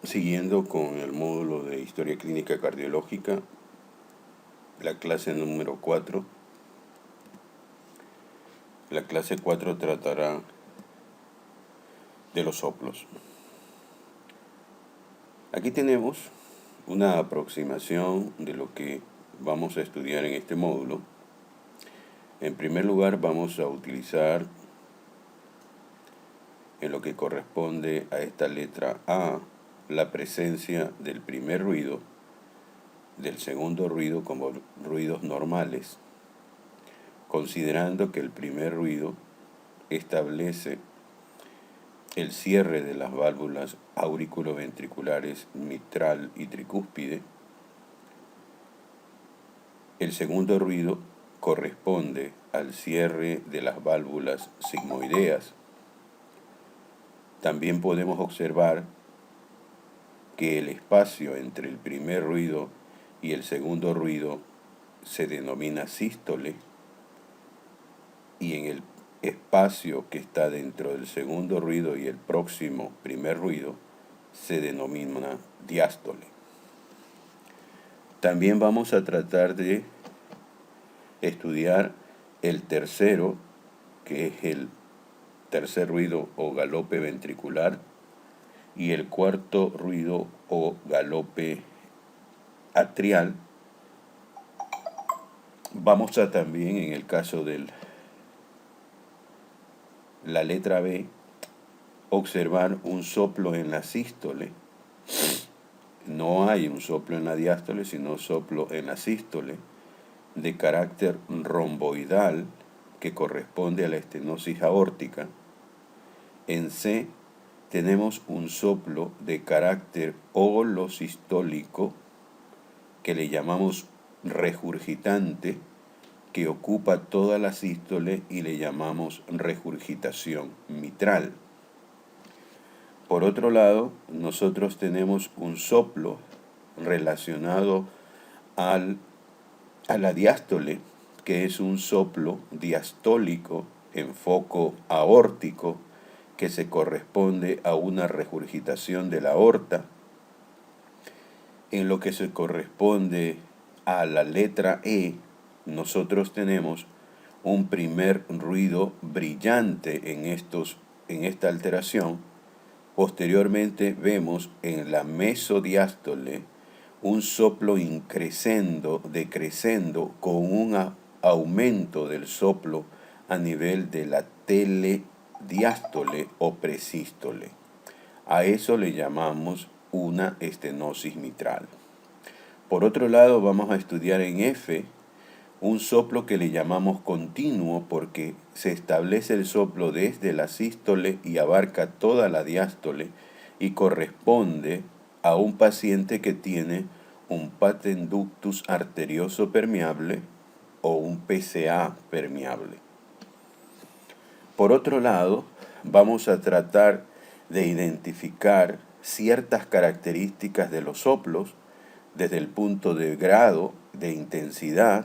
Siguiendo con el módulo de Historia Clínica Cardiológica, la clase número 4. La clase 4 tratará de los soplos. Aquí tenemos una aproximación de lo que vamos a estudiar en este módulo. En primer lugar, vamos a utilizar en lo que corresponde a esta letra A la presencia del primer ruido, del segundo ruido como ruidos normales, considerando que el primer ruido establece el cierre de las válvulas auriculoventriculares mitral y tricúspide. El segundo ruido corresponde al cierre de las válvulas sigmoideas. También podemos observar que el espacio entre el primer ruido y el segundo ruido se denomina sístole, y en el espacio que está dentro del segundo ruido y el próximo primer ruido se denomina diástole. También vamos a tratar de estudiar el tercero, que es el tercer ruido o galope ventricular, y el cuarto ruido o galope atrial. Vamos a también, en el caso de la letra B, observar un soplo en la sístole. No hay un soplo en la diástole, sino soplo en la sístole, de carácter romboidal, que corresponde a la estenosis aórtica. En C tenemos un soplo de carácter holosistólico, que le llamamos regurgitante, que ocupa toda la sístole y le llamamos regurgitación mitral. Por otro lado, nosotros tenemos un soplo relacionado a la diástole, que es un soplo diastólico en foco aórtico, que se corresponde a una regurgitación de la aorta. En lo que se corresponde a la letra E, nosotros tenemos un primer ruido brillante en esta alteración. Posteriormente vemos en la mesodiástole un soplo increscendo, decrescendo, con un aumento del soplo a nivel de la telediástole o presístole. A eso le llamamos una estenosis mitral. Por otro lado, vamos a estudiar en F un soplo que le llamamos continuo, porque se establece el soplo desde la sístole y abarca toda la diástole y corresponde a un paciente que tiene un patent ductus arterioso permeable o un PCA permeable. Por otro lado, vamos a tratar de identificar ciertas características de los soplos desde el punto de grado, de intensidad,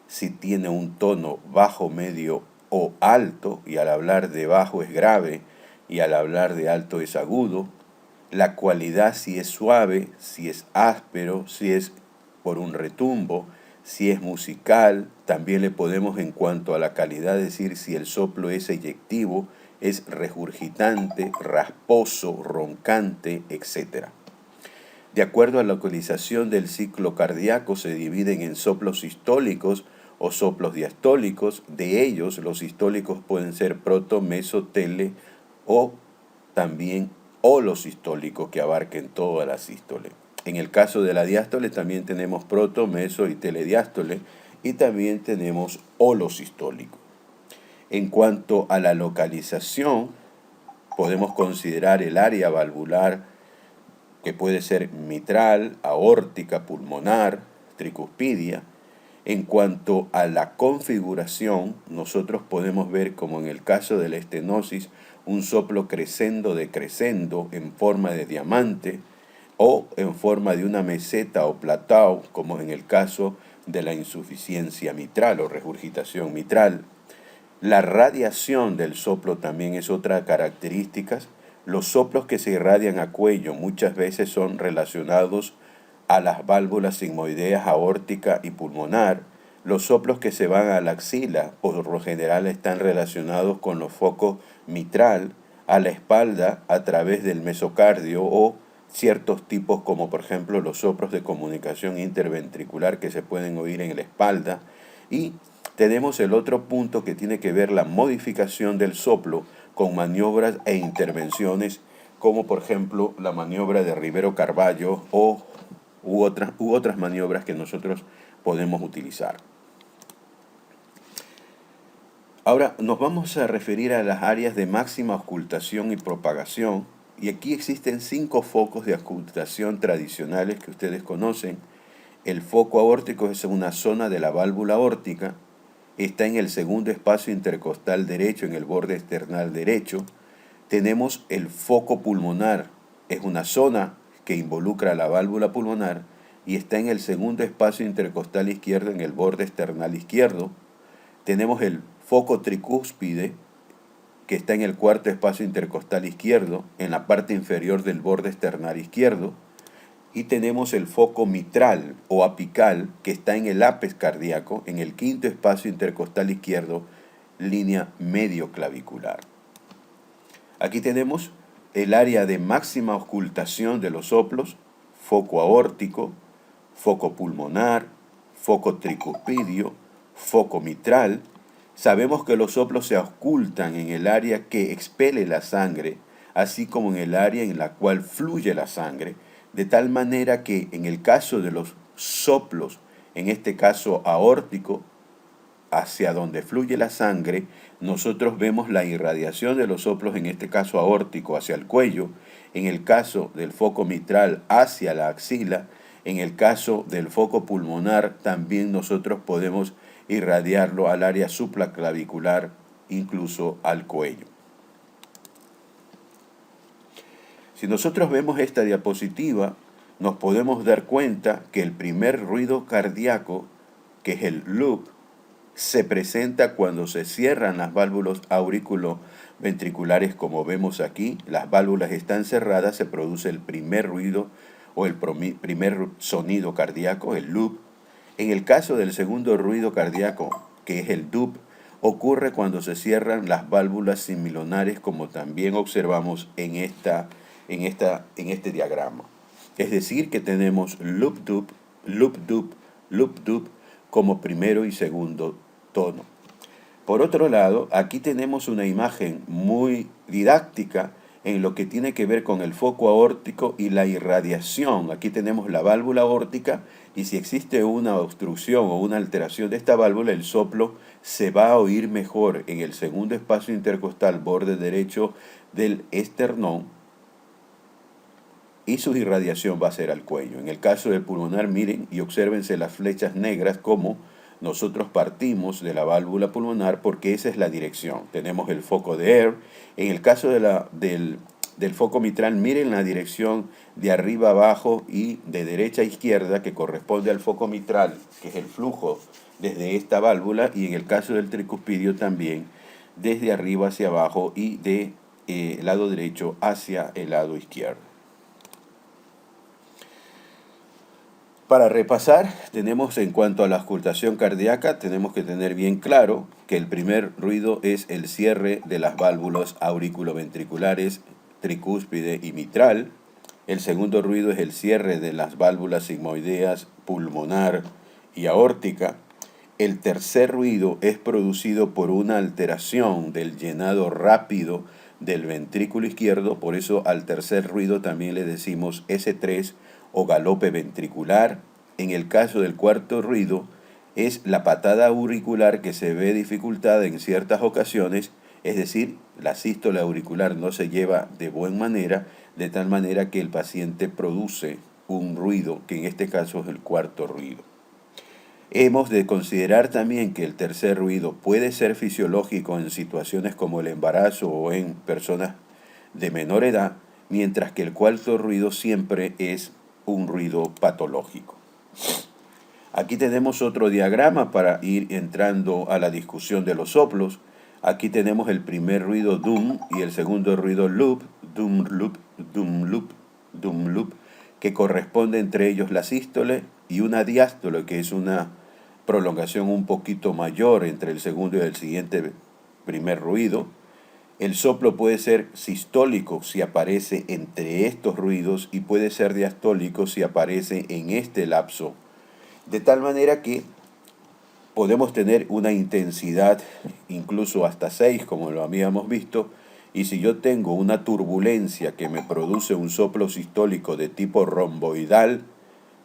si tiene un tono bajo, medio o alto, y al hablar de bajo es grave y al hablar de alto es agudo, la cualidad, si es suave, si es áspero, si es por un retumbo, si es musical. También le podemos, en cuanto a la calidad, decir si el soplo es eyectivo, es regurgitante, rasposo, roncante, etc. De acuerdo a la localización del ciclo cardíaco, se dividen en soplos sistólicos o soplos diastólicos. De ellos, los sistólicos pueden ser proto, meso, tele o también holosistólicos, que abarquen toda la sístole. En el caso de la diástole también tenemos proto, meso y telediástole, y también tenemos holosistólico. En cuanto a la localización, podemos considerar el área valvular, que puede ser mitral, aórtica, pulmonar, tricuspidia. En cuanto a la configuración, nosotros podemos ver, como en el caso de la estenosis, un soplo crescendo decrescendo en forma de diamante o en forma de una meseta o platao, como en el caso de la insuficiencia mitral o regurgitación mitral. La radiación del soplo también es otra característica, Los soplos que se irradian a cuello muchas veces son relacionados a las válvulas sigmoideas aórtica y pulmonar. Los soplos que se van a la axila por lo general están relacionados con los focos mitral, a la espalda a través del mesocardio o ciertos tipos como por ejemplo los soplos de comunicación interventricular que se pueden oír en la espalda. Y tenemos el otro punto que tiene que ver la modificación del soplo con maniobras e intervenciones como por ejemplo la maniobra de Rivero Carballo u otras maniobras que nosotros podemos utilizar. Ahora nos vamos a referir a las áreas de máxima auscultación y propagación, y aquí existen 5 focos de auscultación tradicionales que ustedes conocen. El foco aórtico es una zona de la válvula aórtica, está en el segundo espacio intercostal derecho, en el borde external derecho. Tenemos el foco pulmonar, es una zona que involucra la válvula pulmonar y está en el segundo espacio intercostal izquierdo, en el borde external izquierdo. Tenemos el foco tricúspide, que está en el cuarto espacio intercostal izquierdo, en la parte inferior del borde external izquierdo. Y tenemos el foco mitral o apical, que está en el ápex cardíaco, en el quinto espacio intercostal izquierdo, línea medio clavicular. Aquí tenemos el área de máxima auscultación de los soplos: foco aórtico, foco pulmonar, foco tricuspidio, foco mitral. Sabemos que los soplos se auscultan en el área que expele la sangre, así como en el área en la cual fluye la sangre, de tal manera que en el caso de los soplos, en este caso aórtico, hacia donde fluye la sangre, nosotros vemos la irradiación de los soplos, en este caso aórtico, hacia el cuello, en el caso del foco mitral hacia la axila, en el caso del foco pulmonar también nosotros podemos irradiarlo al área supraclavicular, incluso al cuello. Si nosotros vemos esta diapositiva, nos podemos dar cuenta que el primer ruido cardíaco, que es el loop, se presenta cuando se cierran las válvulas auriculoventriculares, como vemos aquí. Las válvulas están cerradas, se produce el primer ruido o el primer sonido cardíaco, el loop. En el caso del segundo ruido cardíaco, que es el dub, ocurre cuando se cierran las válvulas semilunares, como también observamos en este diagrama. Es decir, que tenemos loop dub, loop dub, loop dub como primero y segundo tono. Por otro lado, aquí tenemos una imagen muy didáctica en lo que tiene que ver con el foco aórtico y la irradiación. Aquí tenemos la válvula aórtica y si existe una obstrucción o una alteración de esta válvula, el soplo se va a oír mejor en el segundo espacio intercostal, borde derecho del esternón, y su irradiación va a ser al cuello. En el caso del pulmonar, miren y obsérvense las flechas negras, como nosotros partimos de la válvula pulmonar porque esa es la dirección. Tenemos el foco de air. En el caso del foco mitral, miren la dirección de arriba a abajo y de derecha a izquierda, que corresponde al foco mitral, que es el flujo desde esta válvula, y en el caso del tricuspidio también, desde arriba hacia abajo y de lado derecho hacia el lado izquierdo. Para repasar, tenemos en cuanto a la auscultación cardíaca, tenemos que tener bien claro que el primer ruido es el cierre de las válvulas auriculoventriculares, tricúspide y mitral. El segundo ruido es el cierre de las válvulas sigmoideas, pulmonar y aórtica. El tercer ruido es producido por una alteración del llenado rápido del ventrículo izquierdo, por eso al tercer ruido también le decimos S3 o galope ventricular. En el caso del cuarto ruido es la patada auricular, que se ve dificultada en ciertas ocasiones, es decir, la sístole auricular no se lleva de buena manera, de tal manera que el paciente produce un ruido, que en este caso es el cuarto ruido. Hemos de considerar también que el tercer ruido puede ser fisiológico en situaciones como el embarazo o en personas de menor edad, mientras que el cuarto ruido siempre es un ruido patológico. Aquí tenemos otro diagrama para ir entrando a la discusión de los soplos. Aquí tenemos el primer ruido dum y el segundo ruido loop, dum loop, dum loop, dum loop, que corresponde entre ellos la sístole y una diástole, que es una prolongación un poquito mayor entre el segundo y el siguiente primer ruido. El soplo puede ser sistólico si aparece entre estos ruidos y puede ser diastólico si aparece en este lapso. De tal manera que podemos tener una intensidad incluso hasta 6, como lo habíamos visto, y si yo tengo una turbulencia que me produce un soplo sistólico de tipo romboidal,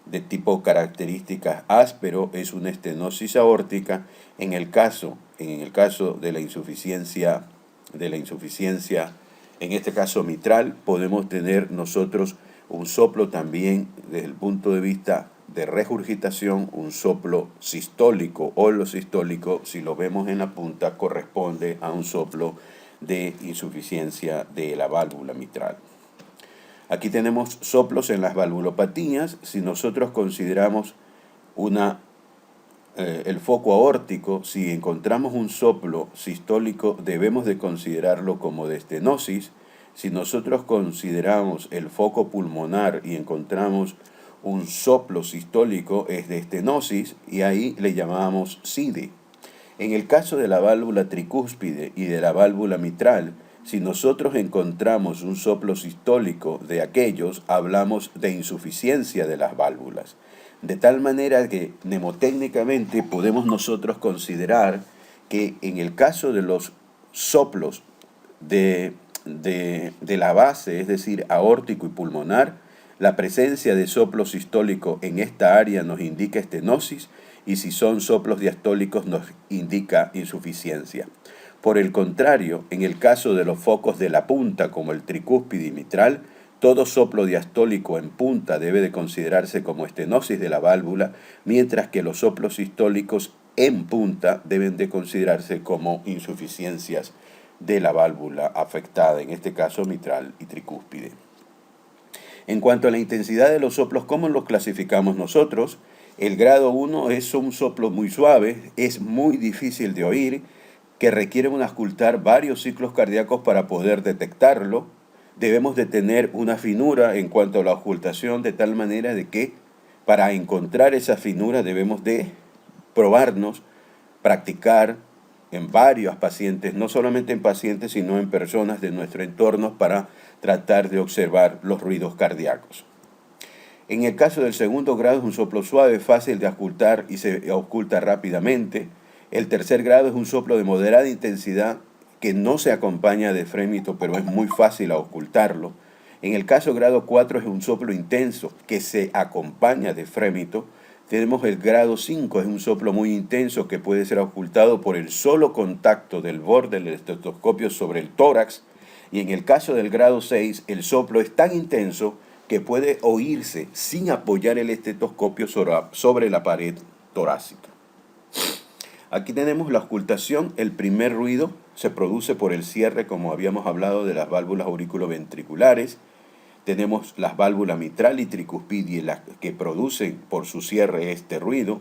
de tipo características áspero, es una estenosis aórtica. En el caso de la insuficiencia, en este caso mitral, podemos tener nosotros un soplo también desde el punto de vista de regurgitación, un soplo sistólico o holosistólico, si lo vemos en la punta, corresponde a un soplo de insuficiencia de la válvula mitral. Aquí tenemos soplos en las valvulopatías. Si nosotros consideramos el foco aórtico, si encontramos un soplo sistólico, debemos de considerarlo como de estenosis. Si nosotros consideramos el foco pulmonar y encontramos un soplo sistólico, es de estenosis, y ahí le llamamos SIDE. En el caso de la válvula tricúspide y de la válvula mitral, si nosotros encontramos un soplo sistólico de aquellos, hablamos de insuficiencia de las válvulas. De tal manera que mnemotécnicamente podemos nosotros considerar que en el caso de los soplos de la base, es decir, aórtico y pulmonar, la presencia de soplo sistólico en esta área nos indica estenosis, y si son soplos diastólicos nos indica insuficiencia. Por el contrario, en el caso de los focos de la punta, como el tricúspide y mitral, todo soplo diastólico en punta debe de considerarse como estenosis de la válvula, mientras que los soplos sistólicos en punta deben de considerarse como insuficiencias de la válvula afectada, en este caso mitral y tricúspide. En cuanto a la intensidad de los soplos, ¿cómo los clasificamos nosotros? El grado 1 es un soplo muy suave, es muy difícil de oír, que requiere auscultar varios ciclos cardíacos para poder detectarlo. Debemos de tener una finura en cuanto a la auscultación, de tal manera de que para encontrar esa finura debemos de probarnos, practicar en varios pacientes, no solamente en pacientes, sino en personas de nuestro entorno, para tratar de observar los ruidos cardíacos. En el caso del segundo grado es un soplo suave, fácil de auscultar y se ausculta rápidamente. El tercer grado es un soplo de moderada intensidad que no se acompaña de frémito, pero es muy fácil auscultarlo. En el caso grado 4 es un soplo intenso que se acompaña de frémito. Tenemos el grado 5, es un soplo muy intenso que puede ser auscultado por el solo contacto del borde del estetoscopio sobre el tórax. Y en el caso del grado 6, el soplo es tan intenso que puede oírse sin apoyar el estetoscopio sobre la pared torácica. Aquí tenemos la auscultación. El primer ruido se produce por el cierre, como habíamos hablado, de las válvulas auriculoventriculares. Tenemos las válvulas mitral y tricuspidia, las que producen por su cierre este ruido.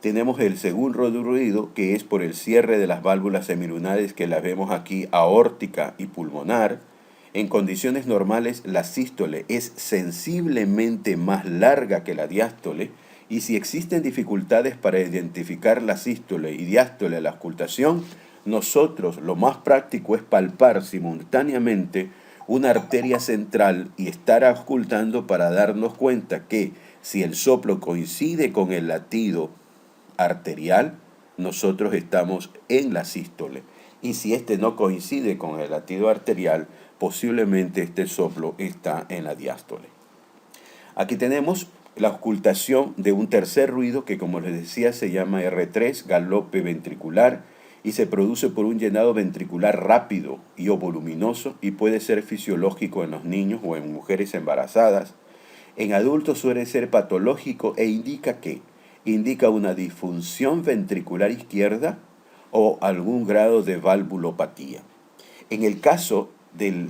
Tenemos el segundo ruido, que es por el cierre de las válvulas semilunares, que las vemos aquí, aórtica y pulmonar. En condiciones normales, la sístole es sensiblemente más larga que la diástole, y si existen dificultades para identificar la sístole y diástole a la auscultación, nosotros lo más práctico es palpar simultáneamente una arteria central y estar auscultando para darnos cuenta que si el soplo coincide con el latido arterial, nosotros estamos en la sístole. Y si este no coincide con el latido arterial, posiblemente este soplo está en la diástole. Aquí tenemos la auscultación de un tercer ruido que, como les decía, se llama R3, galope ventricular, y se produce por un llenado ventricular rápido y o voluminoso, y puede ser fisiológico en los niños o en mujeres embarazadas. En adultos suele ser patológico e indica una disfunción ventricular izquierda o algún grado de valvulopatía. En el caso del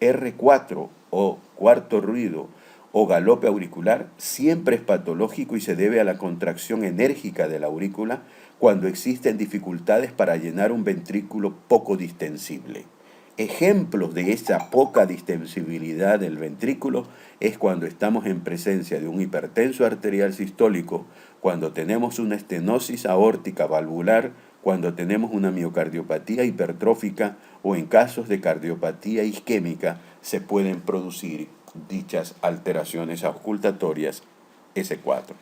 R4 o cuarto ruido o galope auricular, siempre es patológico y se debe a la contracción enérgica de la aurícula cuando existen dificultades para llenar un ventrículo poco distensible. Ejemplos de esa poca distensibilidad del ventrículo es cuando estamos en presencia de un hipertenso arterial sistólico, cuando tenemos una estenosis aórtica valvular, cuando tenemos una miocardiopatía hipertrófica o en casos de cardiopatía isquémica se pueden producir dichas alteraciones auscultatorias S4.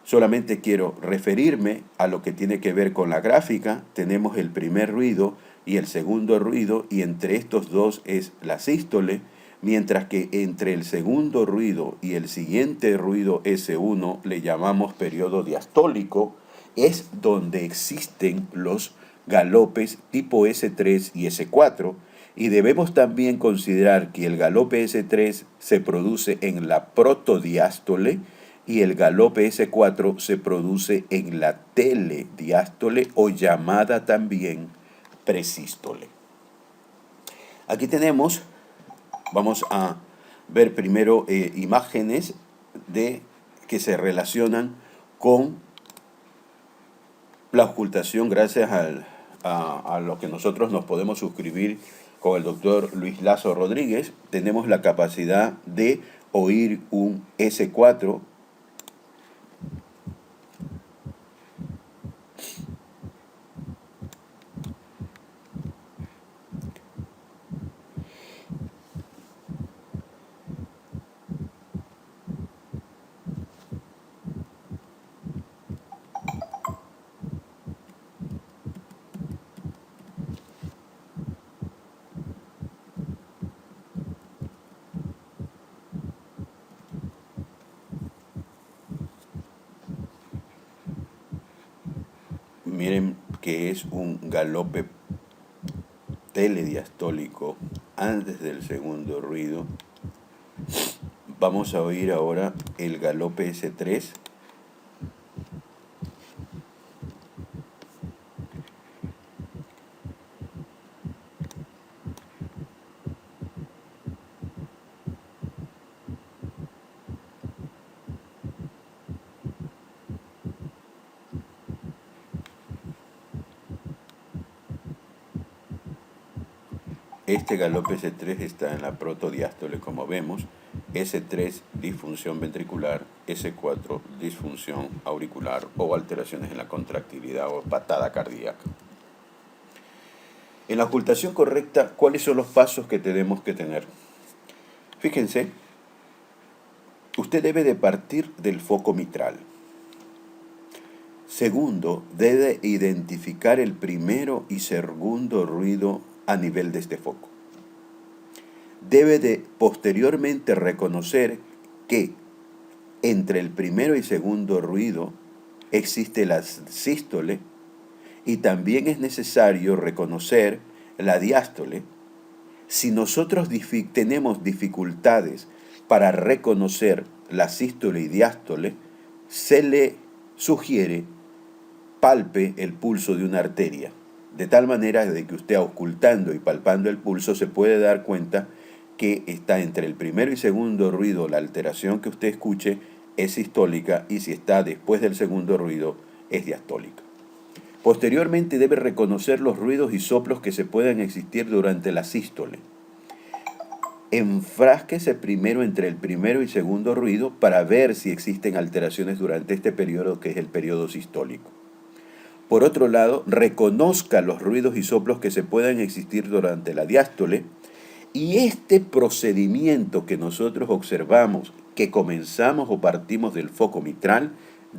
Solamente quiero referirme a lo que tiene que ver con la gráfica. Tenemos el primer ruido y el segundo ruido, y entre estos dos es la sístole, mientras que entre el segundo ruido y el siguiente ruido S1 le llamamos periodo diastólico, es donde existen los galopes tipo S3 y S4, y debemos también considerar que el galope S3 se produce en la protodiástole y el galope S4 se produce en la telediástole o llamada también presístole. Aquí tenemos, vamos a ver primero imágenes que se relacionan con la ocultación gracias a lo que nosotros nos podemos suscribir con el doctor Luis Lazo Rodríguez. Tenemos la capacidad de oír un S4 Miren que es un galope telediastólico antes del segundo ruido. Vamos a oír ahora el galope S3. Este galope S3 está en la protodiástole, como vemos. S3, disfunción ventricular. S4, disfunción auricular o alteraciones en la contractilidad o patada cardíaca. En la ocultación correcta, ¿cuáles son los pasos que tenemos que tener? Fíjense, usted debe de partir del foco mitral. Segundo, debe identificar el primero y segundo ruido a nivel de este foco. Debe de posteriormente reconocer que entre el primero y segundo ruido existe la sístole y también es necesario reconocer la diástole. Si nosotros tenemos dificultades para reconocer la sístole y diástole, se le sugiere palpe el pulso de una arteria, de tal manera de que usted auscultando y palpando el pulso se puede dar cuenta que está entre el primero y segundo ruido, la alteración que usted escuche es sistólica y si está después del segundo ruido es diastólica. Posteriormente debe reconocer los ruidos y soplos que se puedan existir durante la sístole. Enfrásquese primero entre el primero y segundo ruido para ver si existen alteraciones durante este periodo que es el periodo sistólico. Por otro lado, reconozca los ruidos y soplos que se puedan existir durante la diástole y este procedimiento que nosotros observamos, que comenzamos o partimos del foco mitral,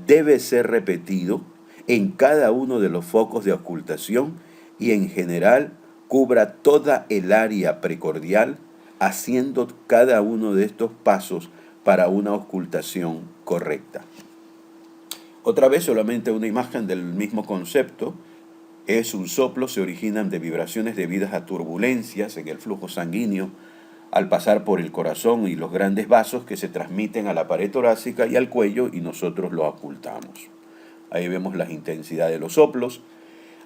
debe ser repetido en cada uno de los focos de ocultación y en general cubra toda el área precordial haciendo cada uno de estos pasos para una ocultación correcta. Otra vez solamente una imagen del mismo concepto. Es un soplo, se originan de vibraciones debidas a turbulencias en el flujo sanguíneo al pasar por el corazón y los grandes vasos que se transmiten a la pared torácica y al cuello y nosotros lo ocultamos. Ahí vemos las intensidades de los soplos.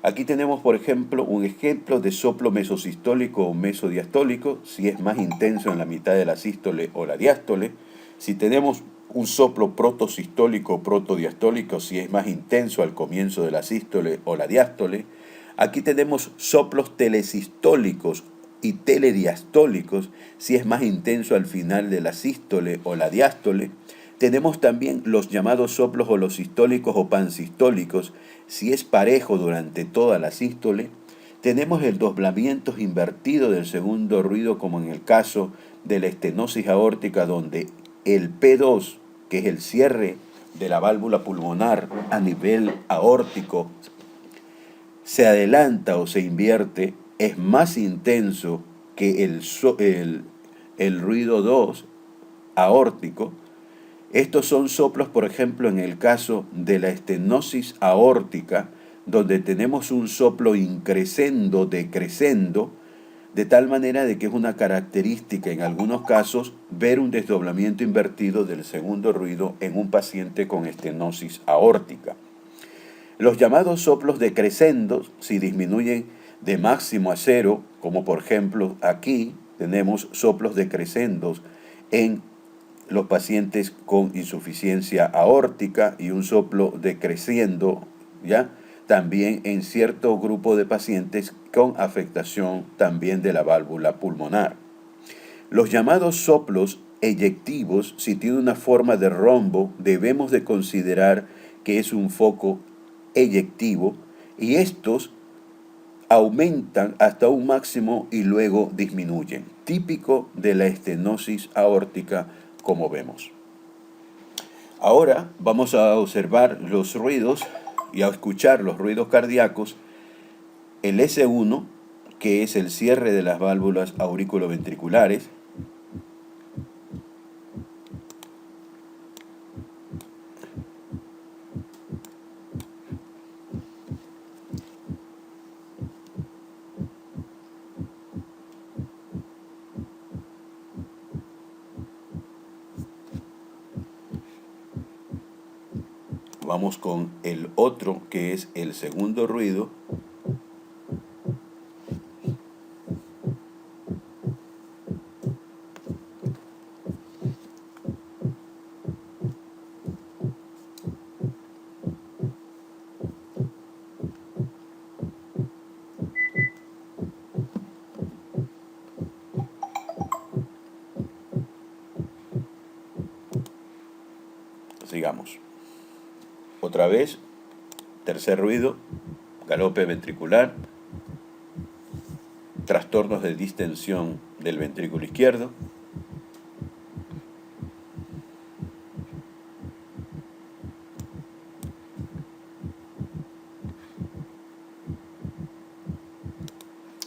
Aquí tenemos, por ejemplo, un ejemplo de soplo mesosistólico o mesodiastólico, si es más intenso en la mitad de la sístole o la diástole. Si tenemos un soplo protosistólico o protodiastólico si es más intenso al comienzo de la sístole o la diástole. Aquí tenemos soplos telesistólicos y telediastólicos si es más intenso al final de la sístole o la diástole. Tenemos también los llamados soplos holosistólicos o pansistólicos si es parejo durante toda la sístole. Tenemos el doblamiento invertido del segundo ruido, como en el caso de la estenosis aórtica, donde el P2, que es el cierre de la válvula pulmonar a nivel aórtico, se adelanta o se invierte, es más intenso que el ruido 2 aórtico. Estos son soplos, por ejemplo, en el caso de la estenosis aórtica, donde tenemos un soplo increscendo, decrescendo, de tal manera de que es una característica en algunos casos ver un desdoblamiento invertido del segundo ruido en un paciente con estenosis aórtica. Los llamados soplos decrescendos, si disminuyen de máximo a cero, como por ejemplo aquí tenemos soplos decrescendos en los pacientes con insuficiencia aórtica y un soplo decreciendo, ¿ya? También en cierto grupo de pacientes con afectación también de la válvula pulmonar. Los llamados soplos eyectivos, si tiene una forma de rombo, debemos de considerar que es un foco eyectivo y estos aumentan hasta un máximo y luego disminuyen, típico de la estenosis aórtica, como vemos. Ahora vamos a observar los ruidos y a escuchar los ruidos cardíacos. El S1, que es el cierre de las válvulas auriculoventriculares. Vamos con el otro, que es el segundo ruido. Sigamos. Otra vez, tercer ruido, galope ventricular, trastornos de distensión del ventrículo izquierdo.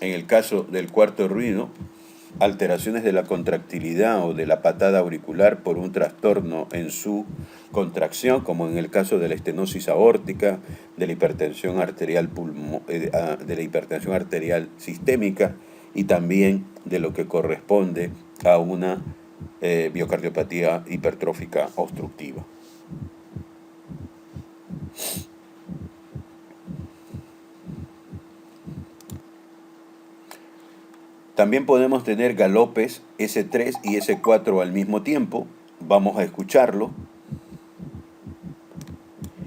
En el caso del cuarto ruido, alteraciones de la contractilidad o de la patada auricular por un trastorno en su contracción, como en el caso de la estenosis aórtica, de la hipertensión arterial de la hipertensión arterial sistémica y también de lo que corresponde a una biocardiopatía hipertrófica obstructiva. También podemos tener galopes S3 y S4 al mismo tiempo. Vamos a escucharlo.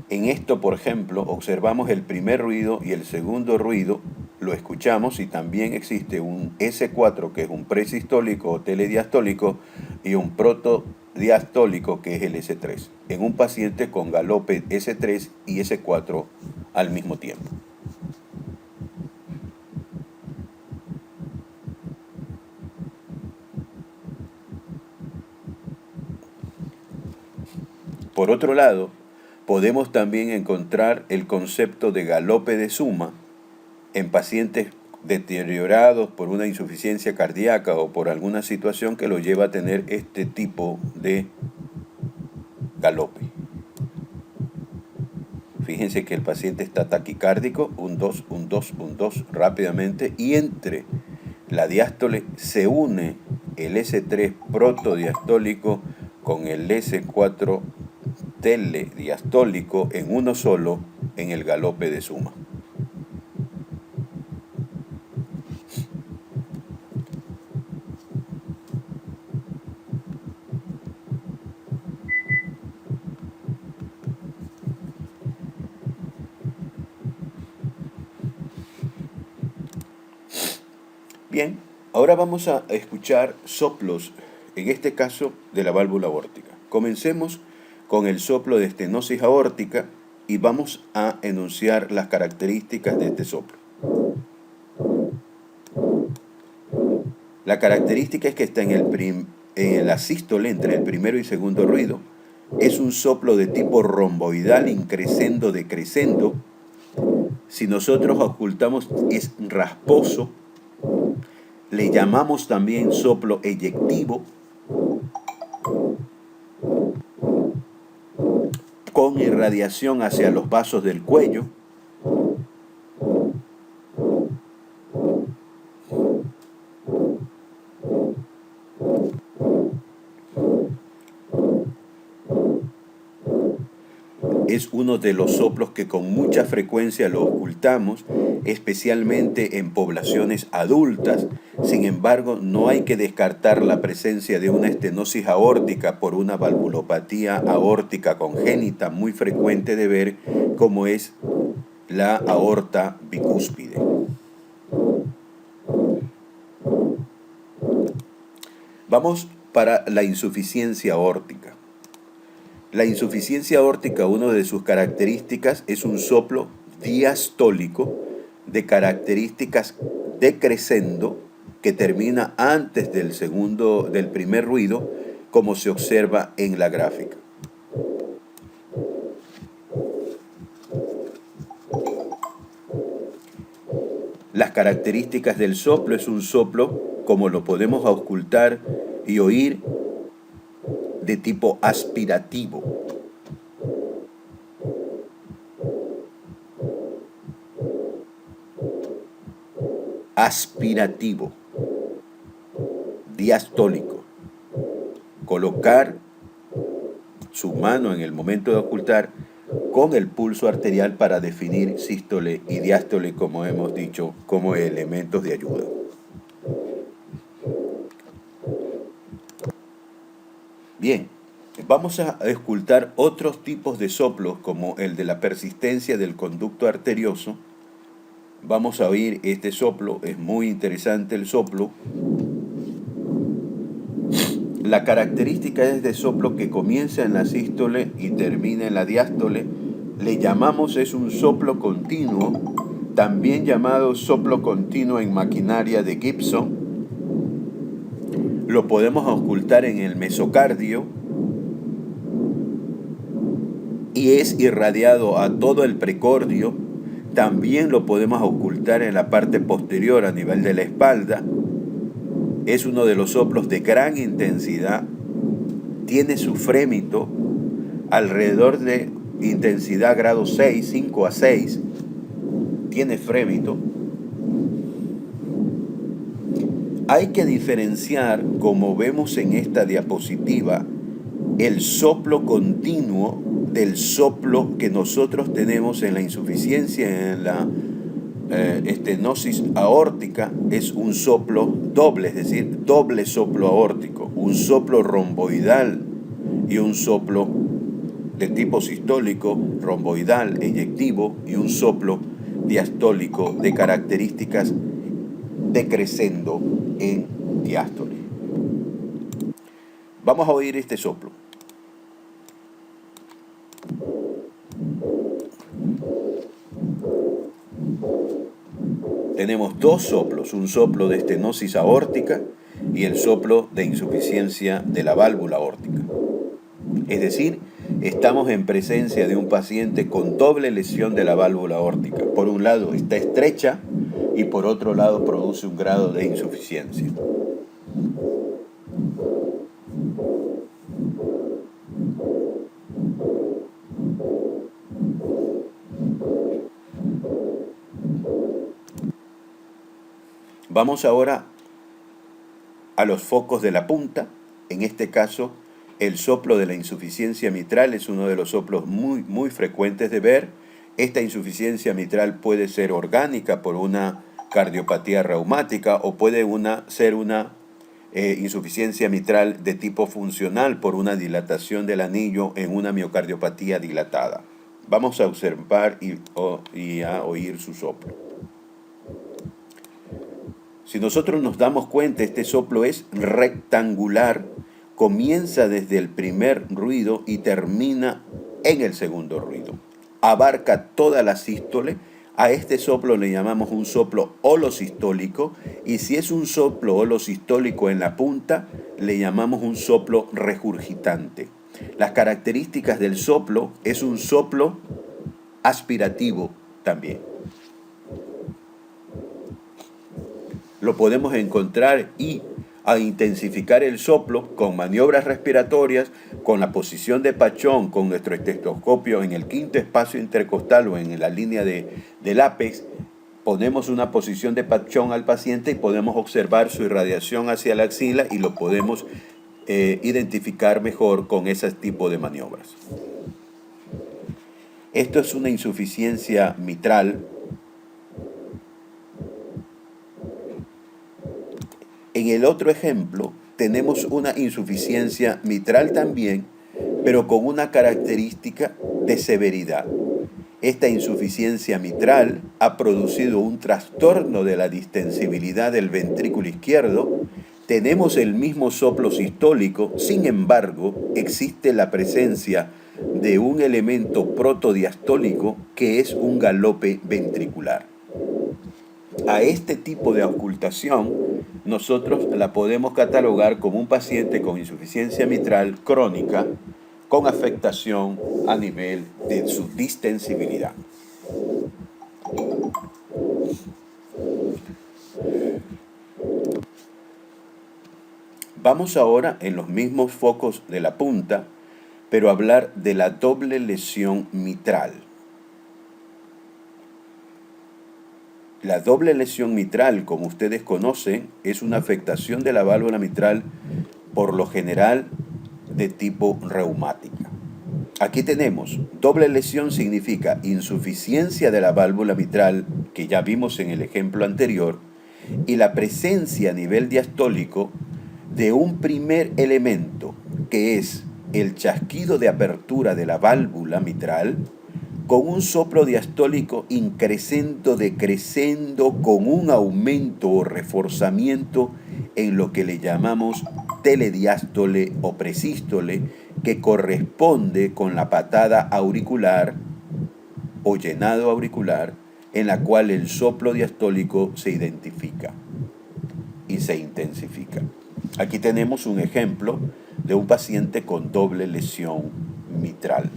En esto, por ejemplo, observamos el primer ruido y el segundo ruido, lo escuchamos y también existe un S4 que es un presistólico o telediastólico y un protodiastólico que es el S3, en un paciente con galope S3 y S4 al mismo tiempo. Por otro lado, podemos también encontrar el concepto de galope de suma en pacientes deteriorados por una insuficiencia cardíaca o por alguna situación que lo lleva a tener este tipo de galope. Fíjense que el paciente está taquicárdico, un 2, un 2, un 2 rápidamente, y entre la diástole se une el S3 protodiastólico con el S4 telediastólico en uno solo en el galope de suma. Bien, ahora vamos a escuchar soplos, en este caso de la válvula aórtica. Comencemos con el soplo de estenosis aórtica y vamos a enunciar las características de este soplo. La característica es que está en la sístole, entre el primero y segundo ruido. Es un soplo de tipo romboidal, increscendo, decrescendo. Si nosotros ocultamos, es rasposo. Le llamamos también soplo eyectivo, con irradiación hacia los vasos del cuello. Es uno de los soplos que con mucha frecuencia lo ocultamos, especialmente en poblaciones adultas. Sin embargo, no hay que descartar la presencia de una estenosis aórtica por una valvulopatía aórtica congénita muy frecuente de ver, como es la aorta bicúspide. Vamos para la insuficiencia aórtica. La insuficiencia aórtica, una de sus características es un soplo diastólico de características decrescendo que termina antes del primer ruido, como se observa en la gráfica. Las características del soplo es un soplo, como lo podemos auscultar y oír, de tipo aspirativo. Aspirativo, diastólico. Colocar su mano en el momento de ocultar con el pulso arterial para definir sístole y diástole, como hemos dicho, como elementos de ayuda. Bien, vamos a escultar otros tipos de soplos, como el de la persistencia del conducto arterioso. Vamos a oír este soplo, es muy interesante el soplo. La característica es de soplo que comienza en la sístole y termina en la diástole. Le llamamos, es un soplo continuo, también llamado soplo continuo en maquinaria de Gibson. Lo podemos ocultar en el mesocardio y es irradiado a todo el precordio. También lo podemos ocultar en la parte posterior a nivel de la espalda. Es uno de los soplos de gran intensidad. Tiene su frémito alrededor de intensidad grado 6, 5 a 6. Tiene frémito. Hay que diferenciar, como vemos en esta diapositiva, el soplo continuo del soplo que nosotros tenemos en la insuficiencia, en la estenosis aórtica. Es un soplo doble, es decir, doble soplo aórtico, un soplo romboidal y un soplo de tipo sistólico, romboidal, eyectivo, y un soplo diastólico de características decrescendo en diástole. Vamos a oír este soplo. Tenemos dos soplos, un soplo de estenosis aórtica y el soplo de insuficiencia de la válvula aórtica. Es decir, estamos en presencia de un paciente con doble lesión de la válvula aórtica. Por un lado está estrecha y por otro lado produce un grado de insuficiencia. Vamos ahora a los focos de la punta. En este caso, el soplo de la insuficiencia mitral es uno de los soplos muy frecuentes de ver. Esta insuficiencia mitral puede ser orgánica por una cardiopatía reumática o puede ser una insuficiencia mitral de tipo funcional por una dilatación del anillo en una miocardiopatía dilatada. Vamos a observar y a oír su soplo. Si nosotros nos damos cuenta, este soplo es rectangular, comienza desde el primer ruido y termina en el segundo ruido. Abarca toda la sístole. A este soplo le llamamos un soplo holosistólico, y si es un soplo holosistólico en la punta, le llamamos un soplo regurgitante. Las características del soplo: es un soplo aspirativo también. Lo podemos encontrar y a intensificar el soplo con maniobras respiratorias, con la posición de Pachón, con nuestro estetoscopio en el quinto espacio intercostal o en la línea del ápex. Ponemos una posición de Pachón al paciente y podemos observar su irradiación hacia la axila y lo podemos identificar mejor con ese tipo de maniobras. Esto es una insuficiencia mitral. En el otro ejemplo tenemos una insuficiencia mitral también, pero con una característica de severidad. Esta insuficiencia mitral ha producido un trastorno de la distensibilidad del ventrículo izquierdo. Tenemos el mismo soplo sistólico, sin embargo, existe la presencia de un elemento protodiastólico que es un galope ventricular. A este tipo de ocultación nosotros la podemos catalogar como un paciente con insuficiencia mitral crónica con afectación a nivel de su distensibilidad. Vamos ahora en los mismos focos de la punta, pero hablar de la doble lesión mitral. La doble lesión mitral, como ustedes conocen, es una afectación de la válvula mitral, por lo general de tipo reumática. Aquí tenemos, doble lesión significa insuficiencia de la válvula mitral, que ya vimos en el ejemplo anterior, y la presencia a nivel diastólico de un primer elemento, que es el chasquido de apertura de la válvula mitral, con un soplo diastólico increscendo, decrescendo, con un aumento o reforzamiento en lo que le llamamos telediástole o presístole, que corresponde con la patada auricular o llenado auricular, en la cual el soplo diastólico se identifica y se intensifica. Aquí tenemos un ejemplo de un paciente con doble lesión mitral.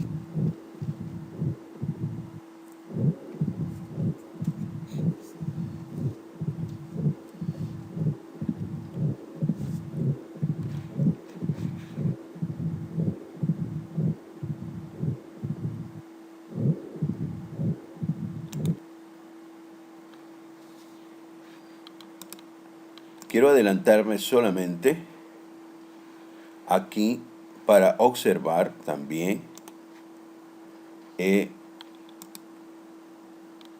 Quiero adelantarme solamente aquí para observar también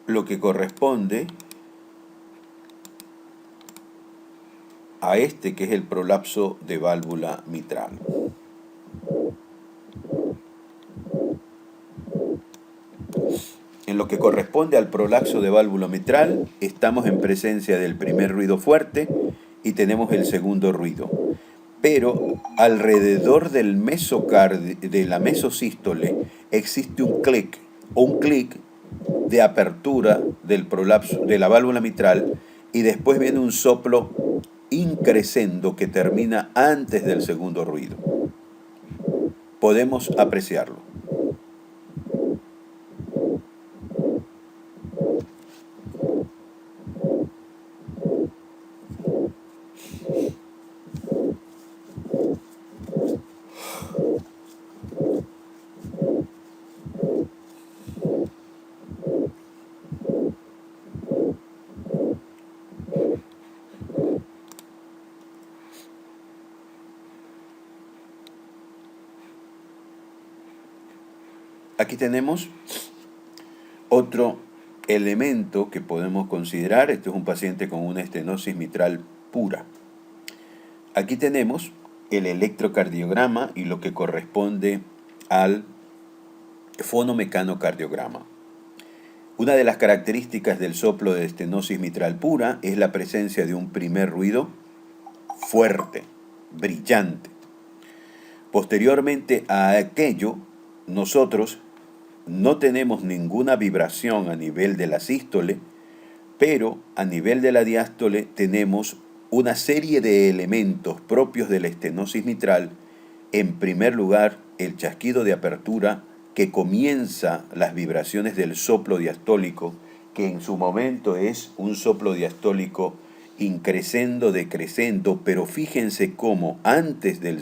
lo que corresponde a este, que es el prolapso de válvula mitral. En lo que corresponde al prolapso de válvula mitral, estamos en presencia del primer ruido fuerte y tenemos el segundo ruido. Pero alrededor del mesocardio, de la mesosístole, existe un clic de apertura del prolapso de la válvula mitral, y después viene un soplo increscendo que termina antes del segundo ruido. Podemos apreciarlo. Aquí tenemos otro elemento que podemos considerar. Este es un paciente con una estenosis mitral pura. Aquí tenemos el electrocardiograma y lo que corresponde al fonomecanocardiograma. Una de las características del soplo de estenosis mitral pura es la presencia de un primer ruido fuerte, brillante. Posteriormente a aquello, nosotros no tenemos ninguna vibración a nivel de la sístole, pero a nivel de la diástole tenemos una serie de elementos propios de la estenosis mitral. En primer lugar, el chasquido de apertura que comienza las vibraciones del soplo diastólico, que en su momento es un soplo diastólico increscendo, decrescendo, pero fíjense cómo antes del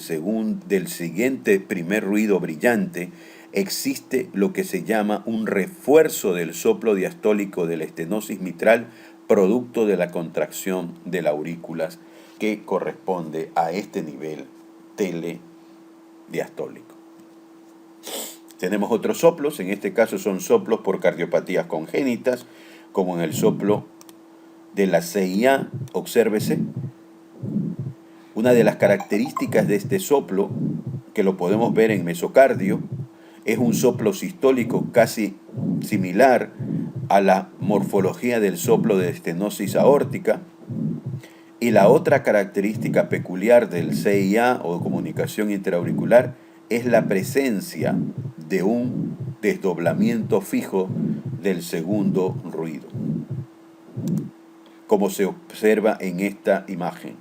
siguiente primer ruido brillante existe lo que se llama un refuerzo del soplo diastólico de la estenosis mitral, producto de la contracción de las aurículas que corresponde a este nivel telediastólico. Tenemos otros soplos, en este caso son soplos por cardiopatías congénitas, como en el soplo de la CIA, obsérvese. Una de las características de este soplo, que lo podemos ver en mesocardio, es un soplo sistólico casi similar a la morfología del soplo de estenosis aórtica. Y la otra característica peculiar del CIA o comunicación interauricular es la presencia de un desdoblamiento fijo del segundo ruido, como se observa en esta imagen.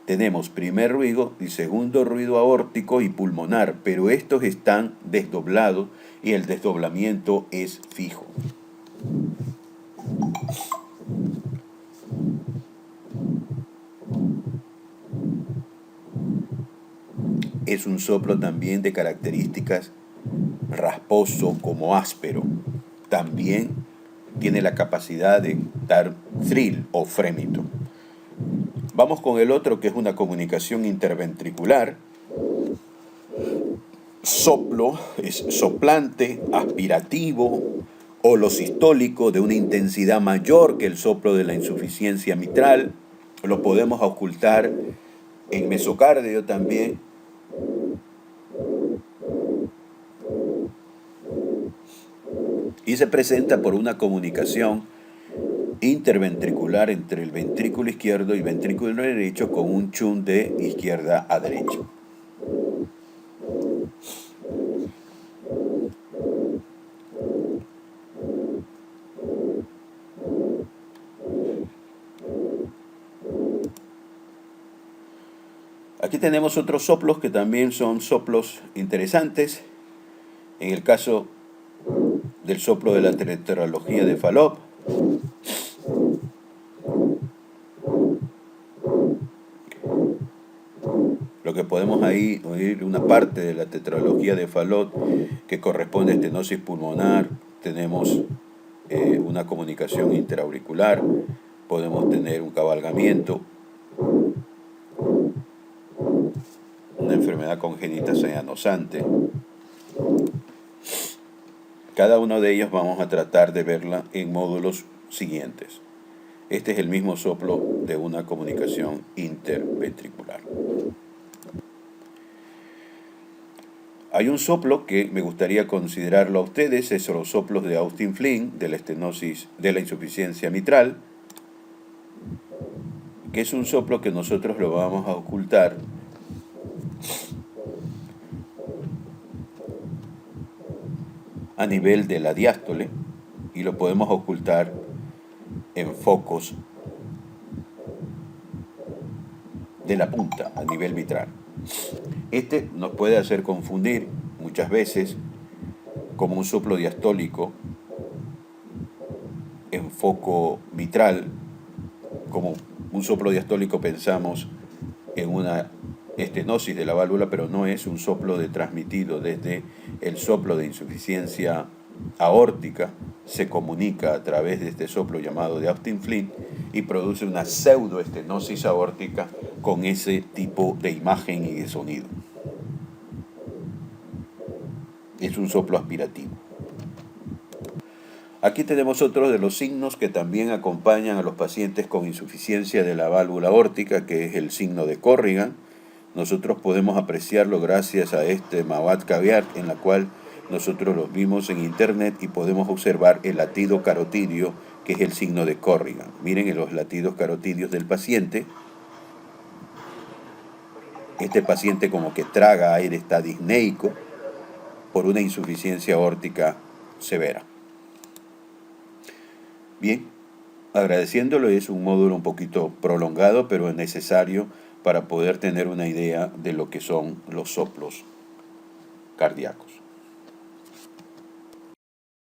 Tenemos primer ruido y segundo ruido aórtico y pulmonar, pero estos están desdoblados y el desdoblamiento es fijo. Es un soplo también de características rasposo como áspero. También tiene la capacidad de dar thrill o frémito. Vamos con el otro, que es una comunicación interventricular. Soplo es soplante, aspirativo, holosistólico, de una intensidad mayor que el soplo de la insuficiencia mitral. Lo podemos ocultar en mesocardio también. Y se presenta por una comunicación interventricular entre el ventrículo izquierdo y ventrículo derecho, con un shunt de izquierda a derecha. Aquí tenemos otros soplos que también son soplos interesantes. En el caso del soplo de la tetralogía de Fallot, lo que podemos ahí oír una parte de la tetralogía de Fallot que corresponde a estenosis pulmonar. Tenemos una comunicación interauricular, podemos tener un cabalgamiento, una enfermedad congénita seanosante. Cada uno de ellos vamos a tratar de verla en módulos siguientes. Este es el mismo soplo de una comunicación interventricular. Hay un soplo que me gustaría considerarlo a ustedes, es los soplos de Austin Flint, de la estenosis, de la insuficiencia mitral, que es un soplo que nosotros lo vamos a ocultar a nivel de la diástole y lo podemos ocultar en focos de la punta a nivel mitral. Este nos puede hacer confundir muchas veces como un soplo diastólico en foco mitral. Como un soplo diastólico pensamos en una estenosis de la válvula, pero no es un soplo transmitido desde el soplo de insuficiencia aórtica. Se comunica a través de este soplo llamado de Austin Flint y produce una pseudoestenosis aórtica con ese tipo de imagen y de sonido. Es un soplo aspirativo. Aquí tenemos otro de los signos que también acompañan a los pacientes con insuficiencia de la válvula aórtica, que es el signo de Corrigan. Nosotros podemos apreciarlo gracias a este Mawat Caviar, en la cual nosotros los vimos en internet y podemos observar el latido carotidio, que es el signo de Corrigan. Miren en los latidos carotidios del paciente. Este paciente como que traga aire, está disneico por una insuficiencia aórtica severa. Bien, agradeciéndolo, es un módulo un poquito prolongado, pero es necesario para poder tener una idea de lo que son los soplos cardíacos.